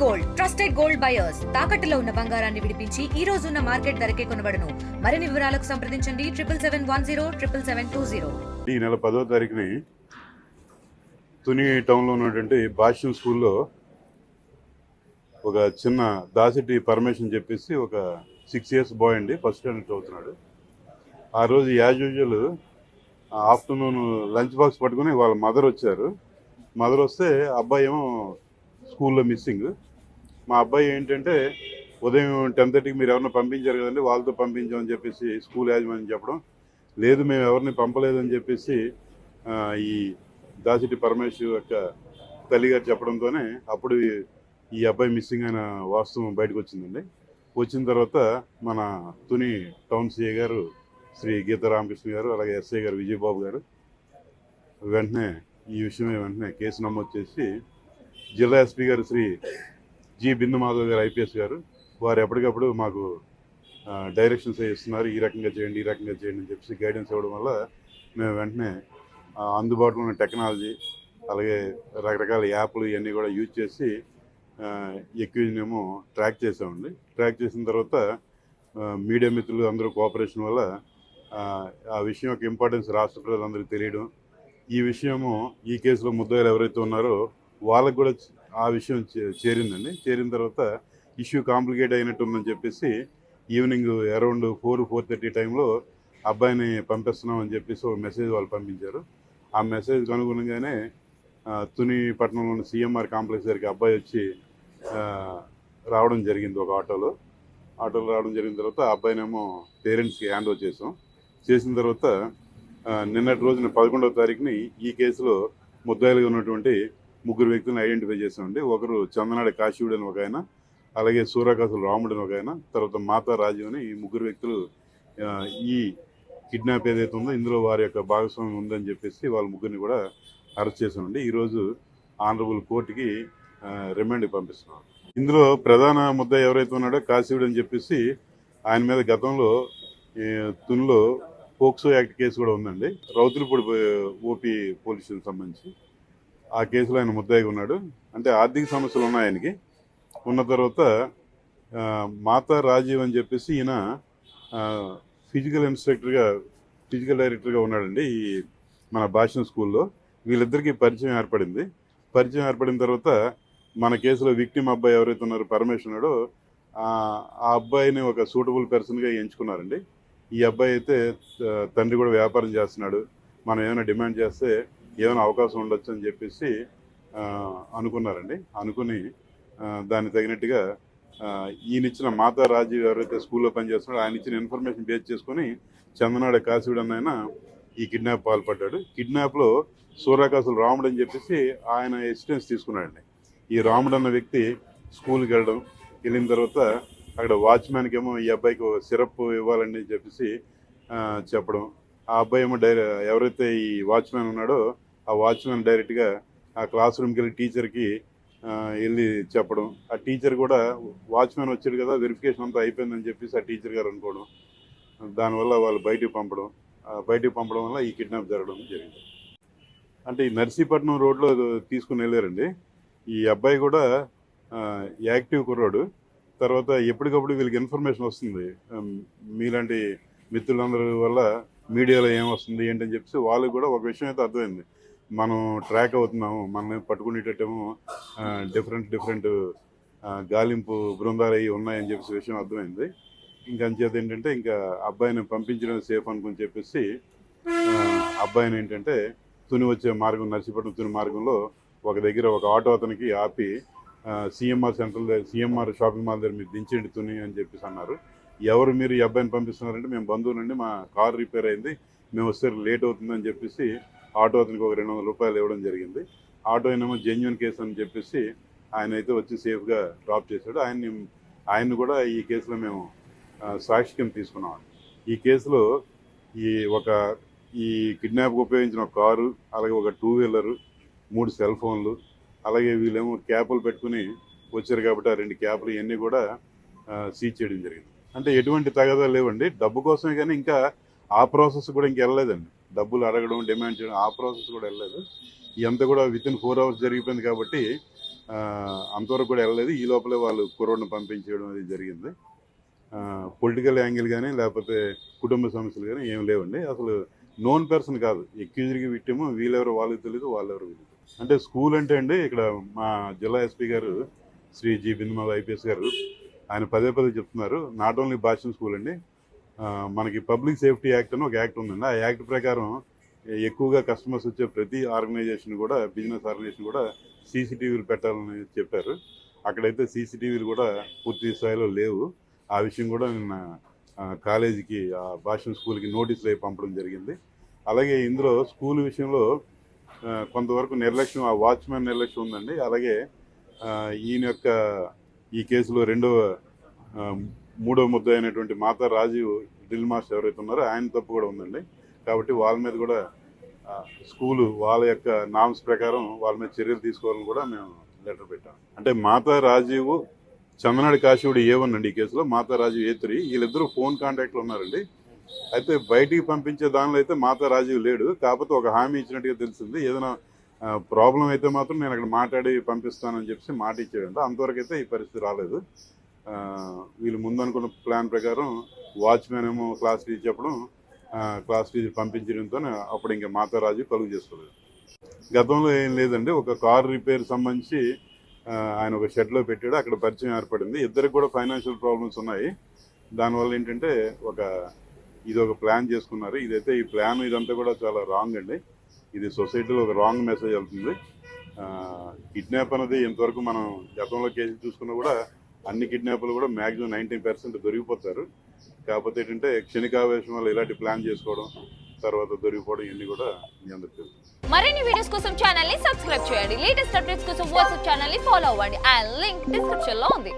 Gold trusted gold buyers తాకట్టులో ఉన్న బంగారాన్ని విడిపించి ఈ రోజు ఉన్న మార్కెట్ ధరకే కొనబడును. మరిన్ని వివరాలకు సంప్రదించండి 7771077720. ఈ నెల 10వ తారీఖుని తుని టౌన్లో ఉన్నటువంటి భాష్యం స్కూల్లో ఒక చిన్న దాసిటి పర్మిషన్ చెప్పేసి ఒక 6 years బాయ్ అండి, ఫస్ట్ స్టాండర్డ్ చదువుతున్నాడు. ఆ రోజు as usual afternoon lunch box పట్టుకుని వాళ్ళ మదర్ వచ్చారు. మదర్ వస్తే అబ్బాయి ఏమో స్కూల్లో మిస్సింగ్. మా అబ్బాయి ఏంటంటే ఉదయం 10:30కి మీరు ఎవరిని పంపించారు కదండి, వాళ్ళతో పంపించామని చెప్పేసి స్కూల్ యాజమాన్యం చెప్పడం, లేదు మేము ఎవరిని పంపలేదని చెప్పేసి ఈ దాసిటి పరమేశ్వర్ యొక్క తల్లిగారు చెప్పడంతోనే అప్పుడు ఈ అబ్బాయి మిస్సింగ్ అయిన వాస్తవం బయటకు వచ్చిందండి. వచ్చిన తర్వాత మన తుని టౌన్ సిఐ గారు శ్రీ గీతా రామకృష్ణ గారు, అలాగే ఎస్ఐ గారు విజయబాబు గారు వెంటనే ఈ విషయమే వెంటనే కేసు నమోదు చేసి జిల్లా ఎస్పీ గారు శ్రీ జి బిందు మాధవ్ గారు ఐపీఎస్ గారు వారు ఎప్పటికప్పుడు మాకు డైరెక్షన్స్ ఇస్తున్నారు, ఈ రకంగా చేయండి ఈ రకంగా చేయండి అని చెప్పేసి గైడెన్స్ ఇవ్వడం వల్ల మేము వెంటనే అందుబాటులో ఉన్న టెక్నాలజీ అలాగే రకరకాల యాప్లు ఇవన్నీ కూడా యూజ్ చేసి ఎక్యూజ్నేమో ట్రాక్ చేసామండి. ట్రాక్ చేసిన తర్వాత మీడియా మిత్రులు అందరూ కోఆపరేషన్ వల్ల ఆ విషయం యొక్క ఇంపార్టెన్స్ రాష్ట్ర ప్రజలందరికీ తెలియడం, ఈ విషయము ఈ కేసులో ముద్దాయిలు ఎవరైతే ఉన్నారో వాళ్ళకు కూడా ఆ విషయం చేరిందండి. చేరిన తర్వాత ఇష్యూ కాంప్లికేట్ అయినట్టు ఉందని చెప్పేసి ఈవినింగ్ అరౌండ్ 4-4:30 టైంలో అబ్బాయిని పంపిస్తున్నామని చెప్పేసి ఒక మెసేజ్ వాళ్ళు పంపించారు. ఆ మెసేజ్కి అనుగుణంగానే తుని పట్టణంలోని సిఎంఆర్ కాంప్లెక్స్ దగ్గరికి అబ్బాయి వచ్చి రావడం జరిగింది. ఒక ఆటోలో రావడం జరిగిన తర్వాత ఆ అబ్బాయినేమో పేరెంట్స్కి హ్యాండ్ ఓవర్ చేసిన తర్వాత నిన్నటి రోజున 11వ తారీఖుని ఈ కేసులో ముద్దాయిలుగా ఉన్నటువంటి 3 వ్యక్తులను ఐడెంటిఫై చేసామండి. ఒకరు చందనాడి కాశీవుడు అని ఒక ఆయన, అలాగే సూర్యకాసులు రాముడు అని ఒక ఆయన, తర్వాత మాతా రాజీవ్ అని ఈ 3 వ్యక్తులు ఈ కిడ్నాప్ ఏదైతే ఉందో ఇందులో వారి యొక్క భాగస్వామ్యం ఉందని చెప్పేసి వాళ్ళ 3ని కూడా అరెస్ట్ చేసామండి. ఈరోజు ఆనరబుల్ కోర్టుకి రిమాండ్కి పంపిస్తున్నాం. ఇందులో ప్రధాన ముద్దాయి ఎవరైతే ఉన్నాడో కాశీవుడు అని చెప్పేసి ఆయన మీద గతంలో తునిలో పోక్సో యాక్ట్ కేసు కూడా ఉందండి, రౌతులపూడి ఓపీ పోలీస్ స్టేషన్ సంబంధించి. ఆ కేసులో ఆయన ముద్దాయిగా ఉన్నాడు. అంటే ఆర్థిక సమస్యలు ఉన్నాయి ఆయనకి. ఉన్న తర్వాత మాతా రాజీవ్ అని చెప్పేసి ఈయన ఫిజికల్ డైరెక్టర్గా ఉన్నాడండి ఈ మన భాషణ స్కూల్లో. వీళ్ళిద్దరికీ పరిచయం ఏర్పడిన తర్వాత మన కేసులో విక్టిమ్ అబ్బాయి ఎవరైతే ఉన్నారో పరమేశ్వర్ ఉన్నాడో ఆ అబ్బాయిని ఒక సూటబుల్ పర్సన్గా ఎంచుకున్నారండి. ఈ అబ్బాయి అయితే తండ్రి కూడా వ్యాపారం చేస్తున్నాడు, మనం ఏమైనా డిమాండ్ చేస్తే ఏమైనా అవకాశం ఉండొచ్చు అని చెప్పేసి అనుకున్నారండి. అనుకుని దానికి తగినట్టుగా ఈయన ఇచ్చిన మాతా రాజీవ్ ఎవరైతే స్కూల్లో పనిచేస్తున్నాడో ఆయన ఇచ్చిన ఇన్ఫర్మేషన్ బేస్ చేసుకొని చందనాడ కాశీవుడు అన్న ఆయన ఈ కిడ్నాప్ పాల్పడ్డాడు. కిడ్నాప్లో సూర్యకాసులు రాముడు అని చెప్పేసి ఆయన అసిస్టెన్స్ తీసుకున్నాడండి. ఈ రాముడు అన్న వ్యక్తి స్కూల్కి వెళ్ళిన తర్వాత అక్కడ వాచ్మ్యాన్కి ఏమో ఈ అబ్బాయికి సిరప్ ఇవ్వాలని చెప్పేసి చెప్పడం, ఆ అబ్బాయి ఏమో ఎవరైతే ఈ వాచ్మ్యాన్ ఉన్నాడో ఆ వాచ్మ్యాన్ డైరెక్ట్గా ఆ క్లాస్ రూమ్కి వెళ్ళి టీచర్కి వెళ్ళి చెప్పడం, ఆ టీచర్ కూడా వాచ్మ్యాన్ వచ్చాడు కదా వెరిఫికేషన్ అంతా అయిపోయిందని చెప్పేసి ఆ టీచర్ గారు అనుకోవడం, దానివల్ల వాళ్ళు బయటికి పంపడం వల్ల ఈ కిడ్నాప్ జరగడం జరిగింది. అంటే ఈ నర్సీపట్నం రోడ్లో తీసుకుని వెళ్ళారండి. ఈ అబ్బాయి కూడా యాక్టివ్ కుర్రాడు. తర్వాత ఎప్పటికప్పుడు వీళ్ళకి ఇన్ఫర్మేషన్ వస్తుంది, మీలాంటి మిత్రులందరి వల్ల మీడియాలో ఏమొస్తుంది ఏంటని చెప్పేసి వాళ్ళకి కూడా ఒక విషయం అయితే అర్థమైంది, మనం ట్రాక్ అవుతున్నాము, మనం పట్టుకునేటట్టేమో డిఫరెంట్ గాలింపు బృందాలు అవి ఉన్నాయని చెప్పేసి విషయం అర్థమైంది. ఇంకా అంచేత ఏంటంటే ఇంకా అబ్బాయిని పంపించడం సేఫ్ అనుకుని చెప్పేసి అబ్బాయిని ఏంటంటే తుని వచ్చే మార్గం నర్సీపట్నం తుని మార్గంలో ఒక దగ్గర ఒక ఆటో అతనికి ఆపి సిఎంఆర్ షాపింగ్ మాల్ దగ్గర మీరు దించండి తుని అని చెప్పేసి అన్నారు. ఎవరు మీరు ఈ అబ్బాయిని పంపిస్తున్నారంటే మేము బంధువులండి, మా కారు రిపేర్ అయింది, మేము వస్తే లేట్ అవుతుందని చెప్పేసి ఆటో అతనికి ఒక 200 రూపాయలు ఇవ్వడం జరిగింది. ఆటో ఏమో జెన్యున్ కేసు అని చెప్పేసి ఆయన అయితే వచ్చి సేఫ్గా డ్రాప్ చేశాడు. ఆయన్ని కూడా ఈ కేసులో మేము సాక్షి కింద తీసుకున్నాం. ఈ కేసులో ఈ కిడ్నాప్కి ఉపయోగించిన ఒక కారు, అలాగే ఒక 2-wheeler, 3 సెల్ ఫోన్లు, అలాగే వీళ్ళేమో క్యాపులు పెట్టుకుని వచ్చారు కాబట్టి ఆ 2 క్యాపులు ఇవన్నీ కూడా సీజ్ చేయడం జరిగింది. అంటే ఎటువంటి తగాదాలు లేవండి, డబ్బు కోసమే, కానీ ఇంకా ఆ ప్రాసెస్ కూడా ఇంక వెళ్ళలేదండి. డబ్బులు అడగడం డిమాండ్ చేయడం ఆ ప్రాసెస్ కూడా వెళ్ళలేదు. ఇదంతా కూడా వితిన్ 4 hours జరిగిపోయింది కాబట్టి అంతవరకు కూడా వెళ్ళలేదు. ఈ లోపలే వాళ్ళు కుర్రోడ్ని పంపించేయడం అది జరిగింది. పొలిటికల్ యాంగిల్ కానీ లేకపోతే కుటుంబ సమస్యలు కానీ ఏం లేవండి. అసలు నోన్ పర్సన్ కాదు, ఎక్యూజ్డ్కి విక్టిమ్ వీళ్ళెవరో వాళ్ళకి తెలియదు, వాళ్ళెవరో తెలియదు. అంటే స్కూల్ అంటే అండి, ఇక్కడ మా జిల్లా ఎస్పీ గారు శ్రీ జి బిందుమాధవ్ ఐపీఎస్ గారు ఆయన పదే చెప్తున్నారు. నాట్ ఓన్లీ భాషణ స్కూల్ అండి, మనకి పబ్లిక్ సేఫ్టీ యాక్ట్ అని ఒక యాక్ట్ ఉందండి. ఆ యాక్ట్ ప్రకారం ఎక్కువగా కస్టమర్స్ వచ్చే ప్రతి ఆర్గనైజేషన్ కూడా, బిజినెస్ ఆర్గనైజేషన్ కూడా సీసీటీవీలు పెట్టాలని చెప్పారు. అక్కడైతే సీసీటీవీలు కూడా పూర్తి స్థాయిలో లేవు. ఆ విషయం కూడా నిన్న కాలేజీకి, భాషణ స్కూల్కి నోటీసులు అయి పంపడం జరిగింది. అలాగే ఇందులో స్కూల్ విషయంలో కొంతవరకు నిర్లక్ష్యం, ఆ వాచ్మెన్ నిర్లక్ష్యం ఉందండి. అలాగే ఈయన యొక్క ఈ కేసులో మూడో ముద్ద అయినటువంటి మాతా రాజీవ్ డ్రిల్ మాస్టర్ ఎవరైతే ఉన్నారో ఆయన తప్పు కూడా ఉందండి. కాబట్టి వాళ్ళ మీద కూడా స్కూలు వాళ్ళ యొక్క నామ్స్ ప్రకారం వాళ్ళ మీద చర్యలు తీసుకోవాలని కూడా మేము లెటర్ పెట్టాం. అంటే మాతా రాజీవ్, చందనాడి కాశీవుడు A1 అండి ఈ కేసులో, మాతా రాజీవ్ A3, వీళ్ళిద్దరూ ఫోన్ కాంటాక్ట్లో ఉన్నారండి. అయితే బయటికి పంపించే దానిలో అయితే మాతా రాజీవ్ లేడు. కాకపోతే ఒక హామీ ఇచ్చినట్టుగా తెలిసింది, ఏదైనా ప్రాబ్లం అయితే మాత్రం నేను అక్కడ మాట్లాడి పంపిస్తానని చెప్పి మాట ఇచ్చాడంట. అంతవరకు అయితే ఈ పరిస్థితి రాలేదు. వీళ్ళు ముందు అనుకున్న ప్లాన్ ప్రకారం వాచ్మెన్ ఏమో క్లాస్ టీచర్ చెప్పడం, క్లాస్ టీచర్ పంపించడంతో అప్పుడు ఇంకా మాతా రాజీవ్ కలుగు చేసుకోలేదు. గతంలో ఏం లేదండి, ఒక కార్ రిపేర్ సంబంధించి ఆయన ఒక షెడ్లో పెట్టాడు, అక్కడ పరిచయం ఏర్పడింది. ఇద్దరికి కూడా ఫైనాన్షియల్ ప్రాబ్లమ్స్ ఉన్నాయి. దానివల్ల ఏంటంటే ఇది ఒక ప్లాన్ చేసుకున్నారు. ఇదైతే ఈ ప్లాన్ ఇదంతా కూడా చాలా రాంగ్ అండి. ఇది సొసైటీలో ఒక రాంగ్ మెసేజ్ వెళ్తుంది. కిడ్నాప్ అనేది ఇంతవరకు మనం గతంలో కేసులు చూసుకున్నా కూడా అన్ని కిడ్నాప్లు కూడా మ్యాక్సిమం 90% దొరికిపోతారు. కాకపోతే ఏంటంటే క్షణికావేశం వల్ల ఇలాంటి ప్లాన్ చేసుకోవడం, తర్వాత దొరికిపోవడం ఇవన్నీ కూడా మీ అందరికీ తెలుసు. మరిన్ని వీడియోస్ కోసం ఛానల్ ని సబ్స్క్రైబ్ చేయండి. లేటెస్ట్ అప్డేట్స్ కోసం వాట్సాప్ ఛానల్ ని ఫాలో అవ్వండి. ఆ లింక్ డిస్క్రిప్షన్ లో ఉంది.